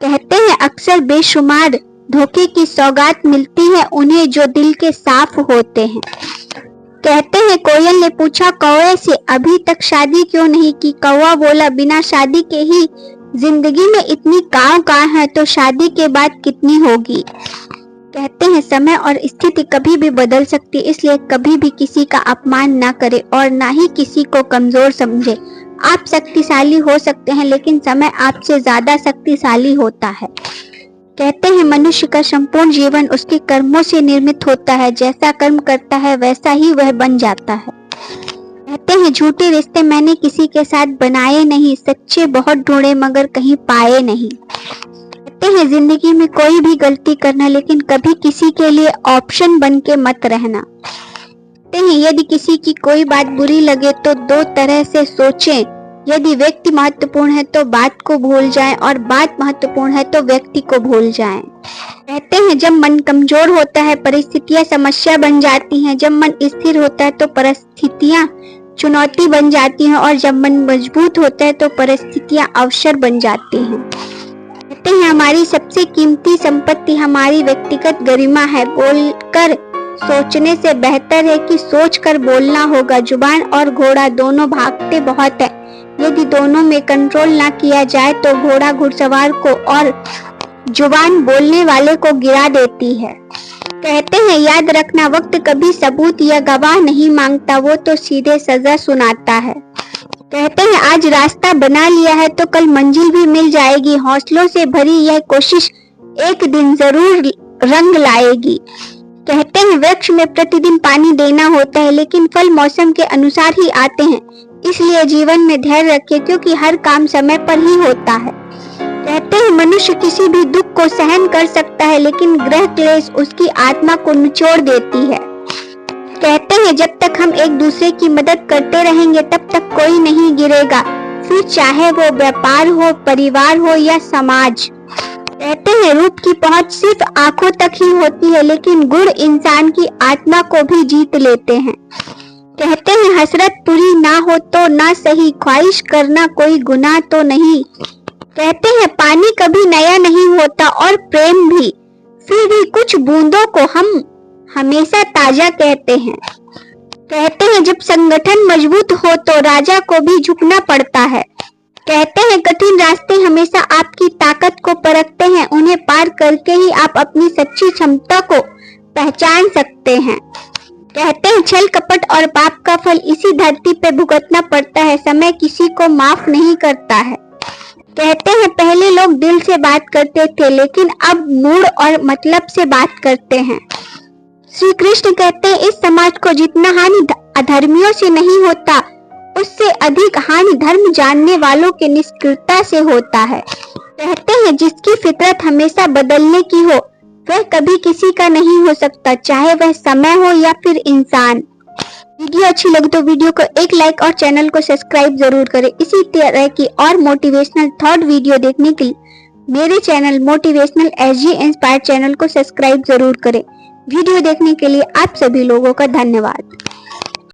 कहते हैं अक्सर बेशुमार धोखे की सौगात मिलती है उन्हें जो दिल के साफ होते हैं। कहते हैं कोयल ने पूछा कौवे से अभी तक शादी क्यों नहीं की। कौवा बोला बिना शादी के ही जिंदगी में इतनी कांव कांव है तो शादी के बाद कितनी होगी। कहते हैं समय और स्थिति कभी भी बदल सकती है, इसलिए कभी भी किसी का अपमान ना करें और ना ही किसी को कमजोर समझे। आप शक्तिशाली हो सकते हैं लेकिन समय आपसे ज्यादा शक्तिशाली होता है। कहते हैं मनुष्य का संपूर्ण जीवन उसके कर्मों से निर्मित होता है, जैसा कर्म करता है वैसा ही वह बन जाता है। कहते हैं झूठे रिश्ते मैंने किसी के साथ बनाए नहीं, सच्चे बहुत ढूंढे मगर कहीं पाए नहीं। कहते हैं जिंदगी में कोई भी गलती करना लेकिन कभी किसी के लिए ऑप्शन बन के मत रहना। कहते हैं यदि किसी की कोई बात बुरी लगे तो दो तरह से सोचें, यदि व्यक्ति महत्वपूर्ण है तो बात को भूल जाएं और बात महत्वपूर्ण है तो व्यक्ति को भूल जाएं। कहते हैं जब मन कमजोर होता है परिस्थितियां समस्या बन जाती हैं, जब मन स्थिर होता है तो परिस्थितियां चुनौती बन जाती हैं और जब मन मजबूत होता है तो परिस्थितियां अवसर बन जाती हैं। कहते हैं हमारी सबसे कीमती संपत्ति हमारी व्यक्तिगत गरिमा है। बोलकर सोचने से बेहतर है कि सोचकर बोलना होगा। जुबान और घोड़ा दोनों भागते बहुत है, यदि दोनों में कंट्रोल ना किया जाए तो घोड़ा घुड़सवार को और जुबान बोलने वाले को गिरा देती है। कहते हैं याद रखना वक्त कभी सबूत या गवाह नहीं मांगता, वो तो सीधे सजा सुनाता है। कहते हैं आज रास्ता बना लिया है तो कल मंजिल भी मिल जाएगी। हौसलों से भरी यह कोशिश एक दिन जरूर रंग लाएगी। कहते हैं वृक्ष में प्रतिदिन पानी देना होता है लेकिन फल मौसम के अनुसार ही आते हैं, इसलिए जीवन में धैर्य रखें क्योंकि हर काम समय पर ही होता है। कहते हैं मनुष्य किसी भी दुख को सहन कर सकता है लेकिन ग्रह क्लेश उसकी आत्मा को निचोड़ देती है। कहते हैं जब तक हम एक दूसरे की मदद करते रहेंगे तब तक कोई नहीं गिरेगा, फिर चाहे वो व्यापार हो, परिवार हो या समाज। कहते हैं रूप की पहुंच सिर्फ आंखों तक ही होती है लेकिन गुण इंसान की आत्मा को भी जीत लेते हैं। कहते हैं हसरत पूरी ना हो तो ना सही, ख्वाहिश करना कोई गुनाह तो नहीं। कहते हैं पानी कभी नया नहीं होता और प्रेम भी, फिर भी कुछ बूंदों को हम हमेशा ताजा कहते हैं। कहते हैं जब संगठन मजबूत हो तो राजा को भी झुकना पड़ता है। कहते हैं कठिन रास्ते हमेशा आपकी ताकत को परखते हैं, उन्हें पार करके ही आप अपनी सच्ची क्षमता को पहचान सकते हैं। कहते हैं छल कपट और पाप का फल इसी धरती पे भुगतना पड़ता है, समय किसी को माफ नहीं करता है। कहते हैं पहले लोग दिल से बात करते थे लेकिन अब मूड और मतलब से बात करते हैं। श्री कृष्ण कहते हैं इस समाज को जितना हानि अधर्मियों से नहीं होता उससे अधिक हानि धर्म जानने वालों के निष्क्रियता से होता है। कहते हैं जिसकी फितरत हमेशा बदलने की हो वह कभी किसी का नहीं हो सकता, चाहे वह समय हो या फिर इंसान। वीडियो अच्छी लगी तो वीडियो को एक लाइक और चैनल को सब्सक्राइब जरूर करें। इसी तरह की और मोटिवेशनल थॉट वीडियो देखने के लिए मेरे channel motivational SG inspire channel को सब्सक्राइब जरूर करें। वीडियो देखने के लिए आप सभी लोगों का धन्यवाद।